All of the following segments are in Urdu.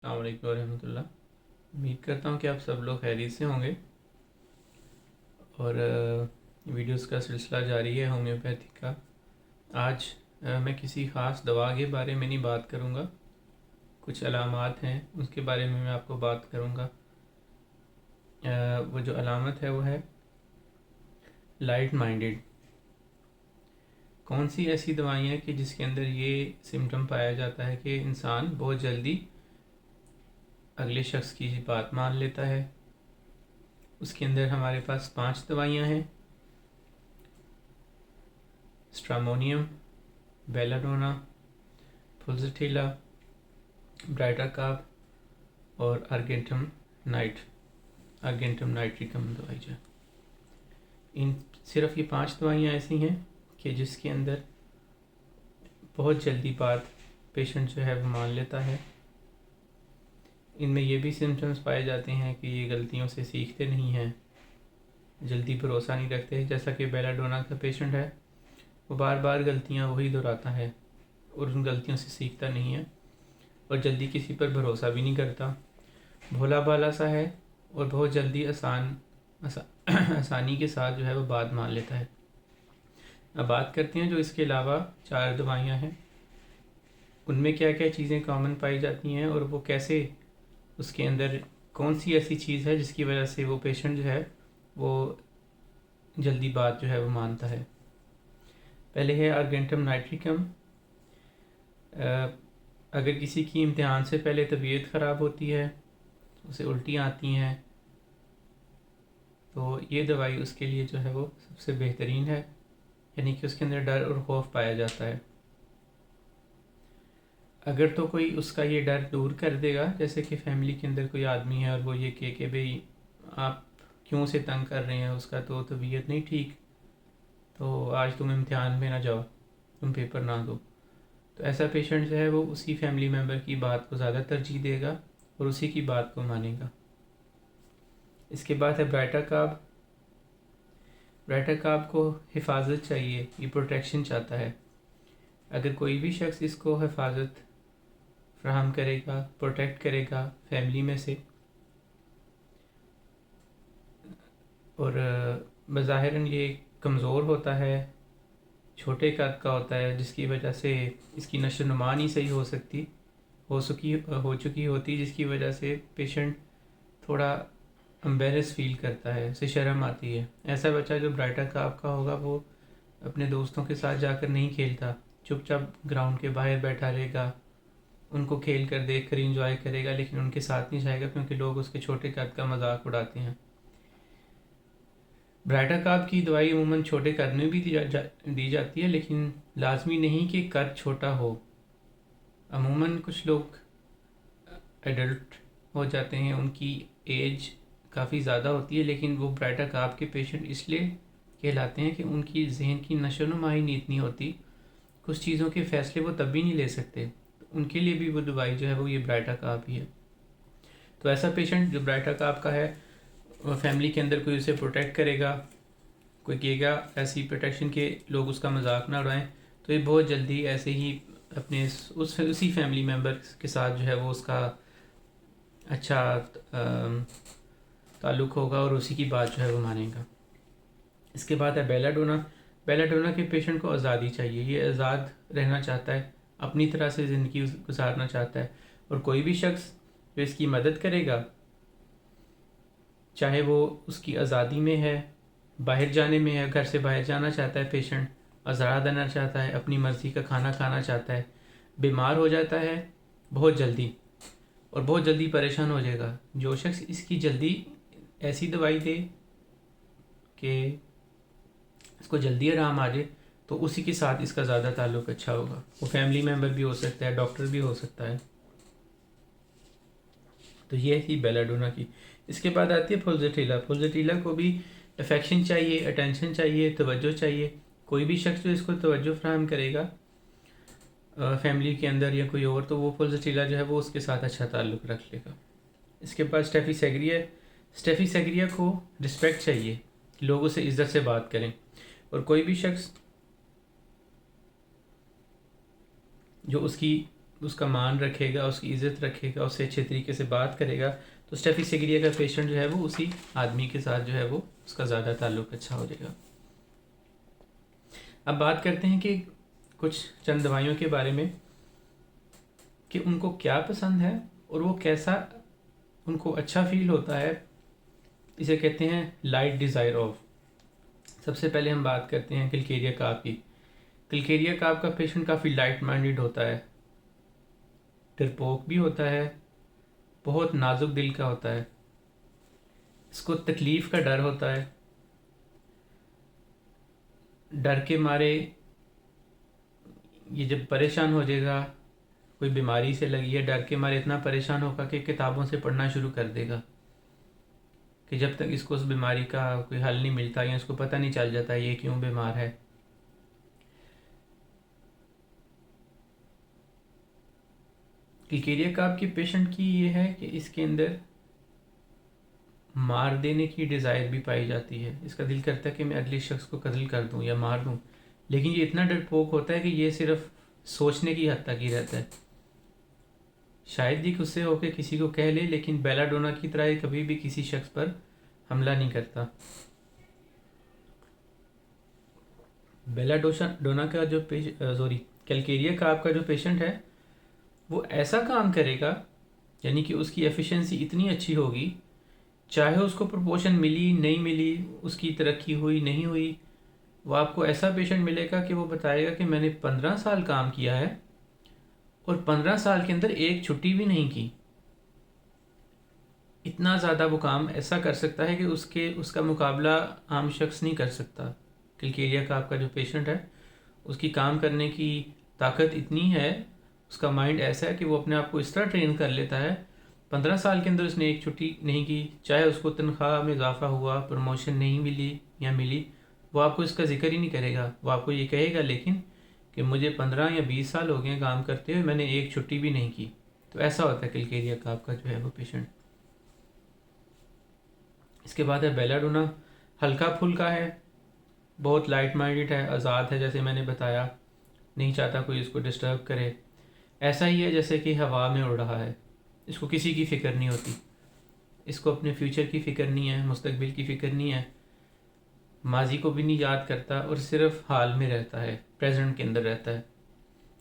السلام علیکم ورحمۃ اللہ۔ امید کرتا ہوں کہ آپ سب لوگ خیریت سے ہوں گے اور ویڈیوز کا سلسلہ جاری ہے ہومیوپیتھی کا۔ آج میں کسی خاص دوا کے بارے میں نہیں بات کروں گا، کچھ علامات ہیں اس کے بارے میں آپ کو بات کروں گا۔ وہ جو علامت ہے وہ ہے لائٹ مائنڈڈ۔ کون سی ایسی دوائیاں کہ جس کے اندر یہ سمٹم پایا جاتا ہے کہ انسان بہت جلدی اگلے شخص کی بات مان لیتا ہے۔ اس کے اندر ہمارے پاس 5 دوائیاں ہیں: اسٹرامونیم، بیلاڈونا، فلزٹیلا، برائٹاکاب اور ارگینٹم نائٹریکم دوائی جو ہے۔ صرف یہ 5 دوائیاں ایسی ہیں کہ جس کے اندر بہت جلدی بات پیشنٹ جو ہے وہ مان لیتا ہے۔ ان میں یہ بھی سمٹمز پائے جاتے ہیں کہ یہ غلطیوں سے سیکھتے نہیں ہیں، جلدی بھروسہ نہیں رکھتے، جیسا کہ بیلاڈونا کا پیشنٹ ہے، وہ بار بار غلطیاں وہی دہراتا ہے اور ان غلطیوں سے سیکھتا نہیں ہے اور جلدی کسی پر بھروسہ بھی نہیں کرتا، بھولا بالا سا ہے اور بہت جلدی آسانی کے ساتھ جو ہے وہ بات مان لیتا ہے۔ اب بات کرتے ہیں جو اس کے علاوہ 4 دوائیاں ہیں، ان میں کیا کیا چیزیں کامن پائی جاتی ہیں اور وہ کیسے، اس کے اندر کون سی ایسی چیز ہے جس کی وجہ سے وہ پیشنٹ جو ہے وہ جلدی بات جو ہے وہ مانتا ہے۔ پہلے ہے ارگینٹم نائٹریکم۔ اگر کسی کی امتحان سے پہلے طبیعت خراب ہوتی ہے، اسے الٹیاں آتی ہیں، تو یہ دوائی اس کے لیے جو ہے وہ سب سے بہترین ہے، یعنی کہ اس کے اندر ڈر اور خوف پایا جاتا ہے۔ اگر تو کوئی اس کا یہ ڈر دور کر دے گا، جیسے کہ فیملی کے اندر کوئی آدمی ہے اور وہ یہ کہ بھئی آپ کیوں سے تنگ کر رہے ہیں، اس کا تو طبیعت نہیں ٹھیک، تو آج تم امتحان میں نہ جاؤ، تم پیپر نہ دو، تو ایسا پیشنٹ جو ہے وہ اسی فیملی ممبر کی بات کو زیادہ ترجیح دے گا اور اسی کی بات کو مانے گا۔ اس کے بعد ہے برائٹاکاب۔ برائٹاکاب کو حفاظت چاہیے، یہ پروٹیکشن چاہتا ہے۔ اگر کوئی بھی شخص اس کو حفاظت فراہم کرے گا، پروٹیکٹ کرے گا فیملی میں سے، اور بظاہراً یہ کمزور ہوتا ہے، چھوٹے قد کا ہوتا ہے، جس کی وجہ سے اس کی نشو و نما نہیں صحیح ہو چکی ہوتی، جس کی وجہ سے پیشنٹ تھوڑا امبیرس فیل کرتا ہے، اسے شرم آتی ہے۔ ایسا بچہ جو برائٹاکاب کا ہوگا وہ اپنے دوستوں کے ساتھ جا کر نہیں کھیلتا، چپ چاپ گراؤنڈ کے باہر بیٹھا رہے گا، ان کو کھیل کر دیکھ کر انجوائے کرے گا، لیکن ان کے ساتھ نہیں جائے گا کیونکہ لوگ اس کے چھوٹے قد کا مذاق اڑاتے ہیں۔ برائٹاکاب کی دوائی عموماً چھوٹے قد میں بھی دی جاتی ہے، لیکن لازمی نہیں کہ قد چھوٹا ہو۔ عموماً کچھ لوگ ایڈلٹ ہو جاتے ہیں، ان کی ایج کافی زیادہ ہوتی ہے، لیکن وہ برائٹاکاب کے پیشنٹ اس لیے کہلاتے ہیں کہ ان کی ذہن کی نشو و نما ہی نہیں اتنی ہوتی، کچھ چیزوں کے فیصلے وہ تب بھی نہیں لے سکتے، ان کے لیے بھی وہ دوائی جو ہے وہ یہ برائٹاکاب ہی ہے۔ تو ایسا پیشنٹ جو برائٹاکاب کا ہے، وہ فیملی کے اندر کوئی اسے پروٹیکٹ کرے گا، کوئی کہے گا ایسی پروٹیکشن کے لوگ اس کا مذاق نہ اڑائیں، تو یہ بہت جلدی ایسے ہی اپنے اسی فیملی ممبر کے ساتھ جو ہے وہ اس کا اچھا تعلق ہوگا اور اسی کی بات جو ہے وہ مانے گا۔ اس کے بعد ہے بیلاڈونا۔ بیلاڈونا کے پیشنٹ کو آزادی چاہیے، یہ آزاد رہنا چاہتا ہے، اپنی طرح سے زندگی گزارنا چاہتا ہے، اور کوئی بھی شخص جو اس کی مدد کرے گا، چاہے وہ اس کی آزادی میں ہے، باہر جانے میں ہے، گھر سے باہر جانا چاہتا ہے پیشنٹ، آزاد رہنا چاہتا ہے، اپنی مرضی کا کھانا کھانا چاہتا ہے، بیمار ہو جاتا ہے بہت جلدی اور بہت جلدی پریشان ہو جائے گا، جو شخص اس کی جلدی ایسی دوائی دے کہ اس کو جلدی آرام آ جائے، تو اسی کے ساتھ اس کا زیادہ تعلق اچھا ہوگا۔ وہ فیملی ممبر بھی ہو سکتا ہے، ڈاکٹر بھی ہو سکتا ہے۔ تو یہ تھی بیلاڈونا کی۔ اس کے بعد آتی ہے فلزٹیلا۔ فلزٹیلا کو بھی افیکشن چاہیے، اٹینشن چاہیے، توجہ چاہیے۔ کوئی بھی شخص جو اس کو توجہ فراہم کرے گا فیملی کے اندر یا کوئی اور، تو وہ فلزٹیلا جو ہے وہ اس کے ساتھ اچھا تعلق رکھ لے گا۔ اس کے بعد اسٹیفی سیگریا۔ اسٹیفی سیگریا کو رسپیکٹ چاہیے، لوگوں سے عزت سے بات کریں، اور کوئی بھی شخص جو اس کی اس کا مان رکھے گا، اس کی عزت رکھے گا، اس سے اچھے طریقے سے بات کرے گا، تو اسٹیفیسیگریا کا پیشنٹ جو ہے وہ اسی آدمی کے ساتھ جو ہے وہ اس کا زیادہ تعلق اچھا ہو جائے گا۔ اب بات کرتے ہیں کہ کچھ چند دوائیوں کے بارے میں کہ ان کو کیا پسند ہے اور وہ کیسا ان کو اچھا فیل ہوتا ہے، اسے کہتے ہیں لائٹ ڈیزائر آف۔ سب سے پہلے ہم بات کرتے ہیں کلکیریا کاپ کی۔ کلکیریا کاپ کا پیشنٹ کافی لائٹ مائنڈڈ ہوتا ہے، ڈرپوک بھی ہوتا ہے، بہت نازک دل کا ہوتا ہے، اس کو تکلیف کا ڈر ہوتا ہے، ڈر کے مارے یہ جب پریشان ہو جائے گا، کوئی بیماری سے لگی ہے، ڈر کے مارے اتنا پریشان ہوگا کہ کتابوں سے پڑھنا شروع کر دے گا کہ جب تک اس کو اس بیماری کا کوئی حل نہیں ملتا یا اس کو پتہ نہیں چل جاتا یہ کیوں بیمار ہے۔ کلکیریا کاپ کے پیشنٹ کی یہ ہے کہ اس کے اندر مار دینے کی ڈیزائر بھی پائی جاتی ہے، اس کا دل کرتا ہے کہ میں اگلے شخص کو قتل کر دوں یا مار دوں، لیکن یہ اتنا ڈرپوک ہوتا ہے کہ یہ صرف سوچنے کی حد تک ہی رہتا ہے۔ شاید یہ غصے ہو کے کسی کو کہہ لے، لیکن بیلا ڈونا کی طرح یہ کبھی بھی کسی شخص پر حملہ نہیں کرتا۔ بیلا ڈونا کا جو کلکیریا کاپ کا جو پیشنٹ ہے وہ ایسا کام کرے گا، یعنی کہ اس کی ایفیشنسی اتنی اچھی ہوگی، چاہے اس کو پروپوشن ملی نہیں ملی، اس کی ترقی ہوئی نہیں ہوئی، وہ آپ کو ایسا پیشنٹ ملے گا کہ وہ بتائے گا کہ میں نے 15 سال کام کیا ہے اور 15 سال کے اندر ایک چھٹی بھی نہیں کی۔ اتنا زیادہ وہ کام ایسا کر سکتا ہے کہ اس کا مقابلہ عام شخص نہیں کر سکتا۔ کلکیریا کاپ کا جو پیشنٹ ہے اس کی کام کرنے کی طاقت اتنی ہے، اس کا مائنڈ ایسا ہے کہ وہ اپنے آپ کو اس طرح ٹرین کر لیتا ہے، 15 سال کے اندر اس نے ایک چھٹی نہیں کی، چاہے اس کو تنخواہ میں اضافہ ہوا، پروموشن نہیں ملی یا ملی، وہ آپ کو اس کا ذکر ہی نہیں کرے گا، وہ آپ کو یہ کہے گا لیکن کہ مجھے 15 یا 20 سال ہو گئے کام کرتے ہوئے، میں نے ایک چھٹی بھی نہیں کی۔ تو ایسا ہوتا ہے کلکیریا کاپ کا جو ہے وہ پیشنٹ۔ اس کے بعد ہے بیلا ڈونا، ہلکا پھلکا ہے، بہت لائٹ مائنڈڈ ہے، آزاد ہے، جیسے میں نے بتایا، نہیں چاہتا کوئی اس کو ڈسٹرب کرے، ایسا ہی ہے جیسے کہ ہوا میں اڑ رہا ہے، اس کو کسی کی فکر نہیں ہوتی، اس کو اپنے فیوچر کی فکر نہیں ہے، مستقبل کی فکر نہیں ہے، ماضی کو بھی نہیں یاد کرتا اور صرف حال میں رہتا ہے، پریزنٹ کے اندر رہتا ہے،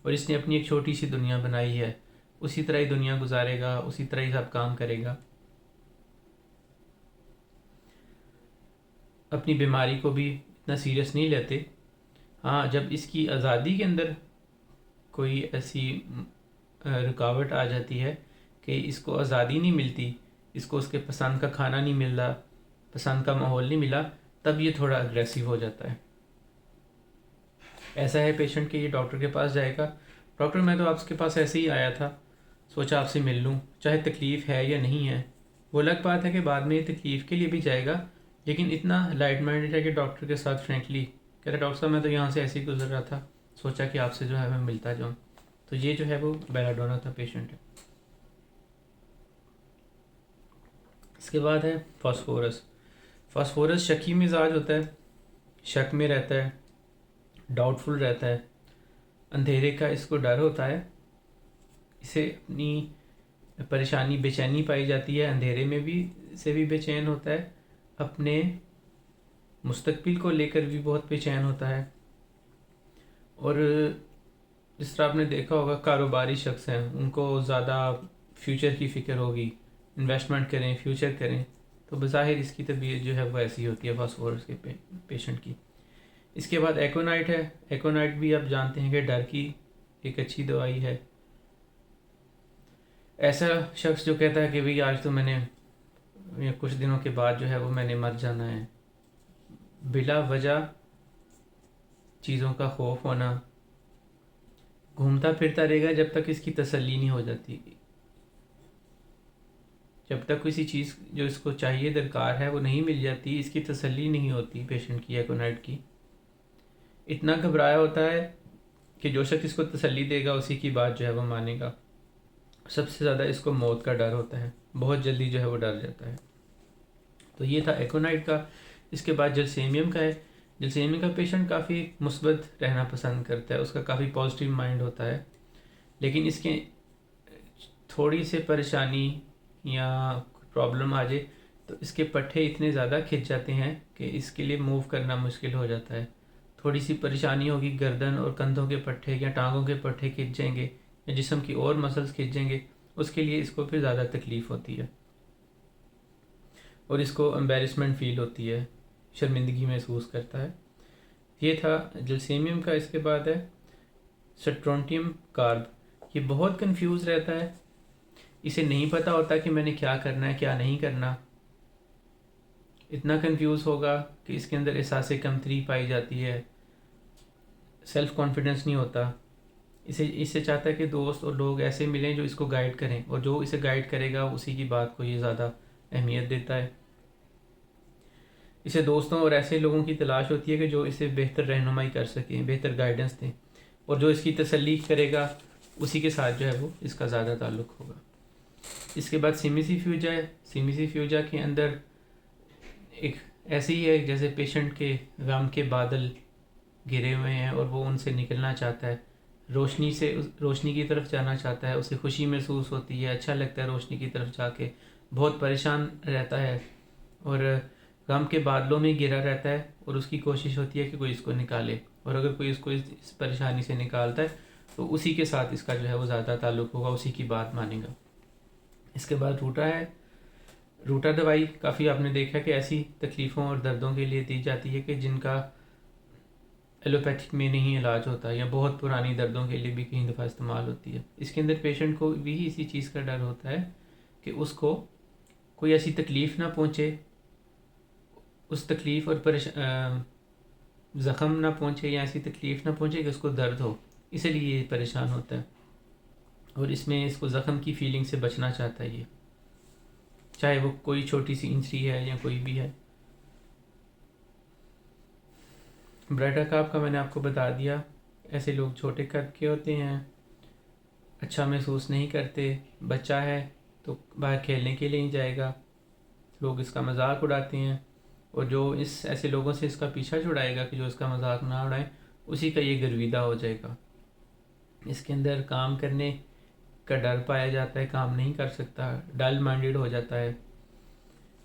اور اس نے اپنی ایک چھوٹی سی دنیا بنائی ہے، اسی طرح ہی دنیا گزارے گا، اسی طرح ہی سب کام کرے گا۔ اپنی بیماری کو بھی اتنا سیریس نہیں لیتے۔ ہاں، جب اس کی آزادی کے اندر کوئی ایسی رکاوٹ آ جاتی ہے کہ اس کو آزادی نہیں ملتی، اس کو اس کے پسند کا کھانا نہیں مل رہا، پسند کا ماحول نہیں ملا، تب یہ تھوڑا اگریسو ہو جاتا ہے۔ ایسا ہے پیشنٹ کہ یہ ڈاکٹر کے پاس جائے گا، ڈاکٹر میں تو آپ کے پاس ایسے ہی آیا تھا، سوچا آپ سے مل لوں، چاہے تکلیف ہے یا نہیں ہے۔ وہ الگ بات ہے کہ بعد میں یہ تکلیف کے لیے بھی جائے گا، لیکن اتنا لائٹ مائنڈڈ ہے کہ ڈاکٹر کے ساتھ فرینکلی کہہ رہا ڈاکٹر صاحب میں تو یہاں سے ایسے ہی گزر رہا تھا، سوچا کہ آپ سے جو ہے میں ملتا جاؤں۔ تو یہ جو ہے وہ بیلا ڈونا کا پیشنٹ ہے۔ اس کے بعد ہے فاسفورس۔ فاسفورس شکی مزاج ہوتا ہے، شک میں رہتا ہے، ڈاؤٹ فل رہتا ہے، اندھیرے کا اس کو ڈر ہوتا ہے، اسے اپنی پریشانی بے چینی پائی جاتی ہے، اندھیرے میں بھی سے بھی بے چین ہوتا ہے، اپنے مستقبل کو لے کر بھی بہت بے چین ہوتا ہے، اور جس طرح آپ نے دیکھا ہوگا کاروباری شخص ہیں ان کو زیادہ فیوچر کی فکر ہوگی، انویسٹمنٹ کریں، فیوچر کریں، تو بظاہر اس کی طبیعت جو ہے وہ ایسی ہوتی ہے فاسفورس کے پیشنٹ کی۔ اس کے بعد ایکونائٹ ہے۔ ایکونائٹ بھی آپ جانتے ہیں کہ ڈر کی ایک اچھی دوائی ہے۔ ایسا شخص جو کہتا ہے کہ بھئی آج تو میں نے کچھ دنوں کے بعد جو ہے وہ میں نے مر جانا ہے، بلا وجہ چیزوں کا خوف ہونا، گھومتا پھرتا رہے گا جب تک اس کی تسلی نہیں ہو جاتی، جب تک کسی چیز جو اس کو چاہیے درکار ہے وہ نہیں مل جاتی، اس کی تسلی نہیں ہوتی پیشنٹ کی، ایکونائٹ کی۔ اتنا گھبرایا ہوتا ہے کہ جو شخص اس کو تسلی دے گا اسی کی بات جو ہے وہ مانے گا۔ سب سے زیادہ اس کو موت کا ڈر ہوتا ہے، بہت جلدی جو ہے وہ ڈر جاتا ہے۔ تو یہ تھا ایکونائٹ کا۔ اس کے بعد جلسیمیم کا ہے۔ جلسیمیم کا پیشنٹ کافی مثبت رہنا پسند کرتا ہے، اس کا کافی پازیٹیو مائنڈ ہوتا ہے، لیکن اس کے تھوڑی سی پریشانی یا پرابلم آ جائے تو اس کے پٹھے اتنے زیادہ کھنچ جاتے ہیں کہ اس کے لیے موو کرنا مشکل ہو جاتا ہے. تھوڑی سی پریشانی ہوگی، گردن اور کندھوں کے پٹھے یا ٹانگوں کے پٹھے کھنچ جائیں گے یا جسم کی اور مسلس کھنچ جائیں گے، اس کے لیے اس کو پھر زیادہ تکلیف ہوتی ہے اور اس کو امبیرسمنٹ فیل ہوتی ہے، شرمندگی محسوس کرتا ہے. یہ تھا جلسیمیم کا. اس کے بعد ہے سٹرونٹیم کارب. یہ بہت کنفیوز رہتا ہے، اسے نہیں پتہ ہوتا کہ میں نے کیا کرنا ہے کیا نہیں کرنا. اتنا کنفیوز ہوگا کہ اس کے اندر احساس کمتری پائی جاتی ہے، سیلف کانفیڈنس نہیں ہوتا. اس سے چاہتا ہے کہ دوست اور لوگ ایسے ملیں جو اس کو گائیڈ کریں، اور جو اسے گائیڈ کرے گا اسی کی بات کو یہ زیادہ اہمیت دیتا ہے. اسے دوستوں اور ایسے لوگوں کی تلاش ہوتی ہے کہ جو اسے بہتر رہنمائی کر سکیں، بہتر گائیڈنس دیں، اور جو اس کی تسلی کرے گا اسی کے ساتھ جو ہے وہ اس کا زیادہ تعلق ہوگا. اس کے بعد سیمیسی فیوجا ہے. سیمیسی فیوجا کے اندر ایک ایسے ہی ہے جیسے پیشنٹ کے غم کے بادل گرے ہوئے ہیں اور وہ ان سے نکلنا چاہتا ہے، روشنی کی طرف جانا چاہتا ہے، اسے خوشی محسوس ہوتی ہے، اچھا لگتا ہے روشنی کی طرف جا کے. بہت پریشان رہتا ہے اور غم کے بادلوں میں گرا رہتا ہے، اور اس کی کوشش ہوتی ہے کہ کوئی اس کو نکالے، اور اگر کوئی اس کو اس پریشانی سے نکالتا ہے تو اسی کے ساتھ اس کا جو ہے وہ زیادہ تعلق ہوگا، اسی کی بات مانے گا. اس کے بعد روٹا ہے. روٹا دوائی کافی آپ نے دیکھا کہ ایسی تکلیفوں اور دردوں کے لیے دی جاتی ہے کہ جن کا ایلوپیتھک میں نہیں علاج ہوتا، یا بہت پرانی دردوں کے لیے بھی کئی دفعہ استعمال ہوتی ہے. اس کے اندر پیشنٹ کو بھی اسی چیز کا ڈر ہوتا ہے کہ اس کو کوئی ایسی تکلیف نہ پہنچے، اس تکلیف اور زخم نہ پہنچے یا ایسی تکلیف نہ پہنچے کہ اس کو درد ہو، اسی لیے یہ پریشان ہوتا ہے، اور اس میں اس کو زخم کی فیلنگ سے بچنا چاہتا ہے، یہ چاہے وہ کوئی چھوٹی سی انجری ہے یا کوئی بھی ہے. برائٹا کاپ کا میں نے آپ کو بتا دیا. ایسے لوگ چھوٹے قد کے ہوتے ہیں، اچھا محسوس نہیں کرتے، بچہ ہے تو باہر کھیلنے کے لیے نہیں جائے گا، لوگ اس کا مذاق اڑاتے ہیں، اور جو ایسے لوگوں سے اس کا پیچھا چھڑائے گا کہ جو اس کا مذاق نہ اڑائیں، اسی کا یہ گرویدہ ہو جائے گا. اس کے اندر کام کرنے کا ڈر پایا جاتا ہے، کام نہیں کر سکتا، ڈل مائنڈیڈ ہو جاتا ہے،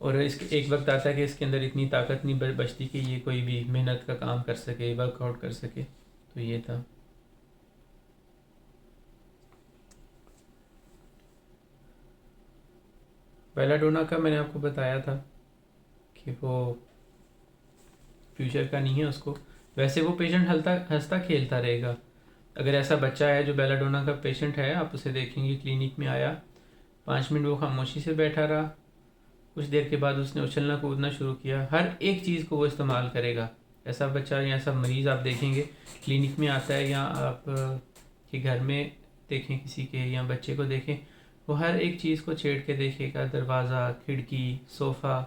اور ایک وقت آتا ہے کہ اس کے اندر اتنی طاقت نہیں بچتی کہ یہ کوئی بھی محنت کا کام کر سکے، ورک آؤٹ کر سکے. تو یہ تھا. بیلاڈونا کا میں نے آپ کو بتایا تھا کہ وہ فیوچر کا نہیں ہے اس کو. ویسے وہ پیشنٹ ہنستا کھیلتا رہے گا. اگر ایسا بچہ ہے جو بیلاڈونا کا پیشنٹ ہے، آپ اسے دیکھیں گے کلینک میں آیا، 5 منٹ وہ خاموشی سے بیٹھا رہا، کچھ دیر کے بعد اس نے اچھلنا کودنا شروع کیا، ہر ایک چیز کو وہ استعمال کرے گا. ایسا بچہ یا ایسا مریض آپ دیکھیں گے کلینک میں آتا ہے، یا آپ کے گھر میں دیکھیں کسی کے، یا بچے کو دیکھیں، وہ ہر ایک چیز کو چھیڑ کے دیکھے گا، دروازہ، کھڑکی، صوفہ،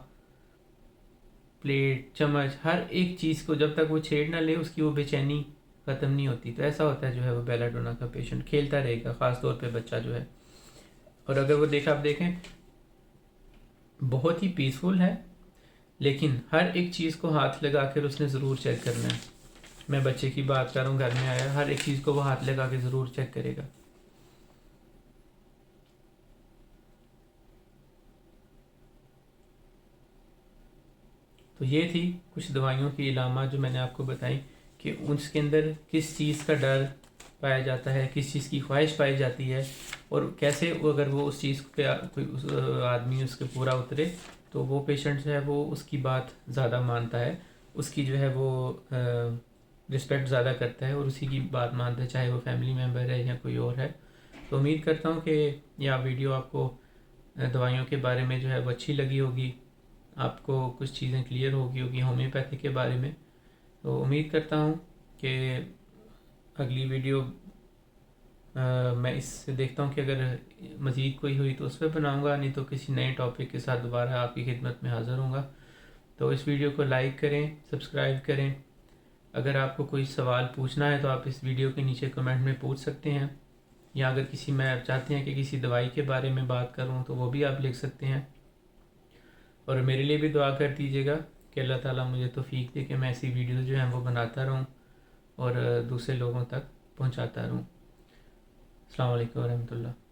پلیٹ، چمچ، ہر ایک چیز کو جب تک وہ چھیڑ نہ لے اس کی وہ بے چینی ختم نہیں ہوتی. تو ایسا ہوتا ہے جو ہے وہ بیلاڈونا کا پیشنٹ، کھیلتا رہے گا، خاص طور پہ بچہ جو ہے. اور اگر وہ آپ دیکھیں بہت ہی پیسفل ہے، لیکن ہر ایک چیز کو ہاتھ لگا کر اس نے ضرور چیک کرنا ہے. میں بچے کی بات کر رہا ہوں، گھر میں آیا، ہر ایک چیز کو وہ ہاتھ لگا کے ضرور چیک کرے گا. تو یہ تھی کچھ دوائیوں کی علامات جو میں نے آپ کو بتائیں کہ اس کے اندر کس چیز کا ڈر پایا جاتا ہے، کس چیز کی خواہش پائی جاتی ہے، اور کیسے اگر وہ اس چیز پہ کوئی آدمی اس کے پورا اترے تو وہ پیشنٹ جو ہے وہ اس کی بات زیادہ مانتا ہے، اس کی جو ہے وہ رسپیکٹ زیادہ کرتا ہے اور اسی کی بات مانتا ہے، چاہے وہ فیملی ممبر ہے یا کوئی اور ہے. تو امید کرتا ہوں کہ یہ ویڈیو آپ کو دوائیوں کے بارے میں جو ہے وہ اچھی لگی ہوگی، آپ کو کچھ چیزیں کلیئر ہوگی ہومیوپیتھی کے بارے میں. تو امید کرتا ہوں کہ اگلی ویڈیو میں اس سے دیکھتا ہوں کہ اگر مزید کوئی ہوئی تو اس پہ بناؤں گا، نہیں تو کسی نئے ٹاپک کے ساتھ دوبارہ آپ کی خدمت میں حاضر ہوں گا. تو اس ویڈیو کو لائک کریں، سبسکرائب کریں. اگر آپ کو کوئی سوال پوچھنا ہے تو آپ اس ویڈیو کے نیچے کمنٹ میں پوچھ سکتے ہیں، یا اگر میں چاہتے ہیں کہ کسی دوائی کے بارے میں بات کروں تو وہ بھی آپ لکھ سکتے ہیں. اور میرے لیے بھی دعا کر دیجیے گا کہ اللہ تعالیٰ مجھے توفیق دے کہ میں ایسی ویڈیوز جو ہیں وہ بناتا رہوں اور دوسرے لوگوں تک پہنچاتا رہوں. السلام علیکم ورحمۃ اللہ.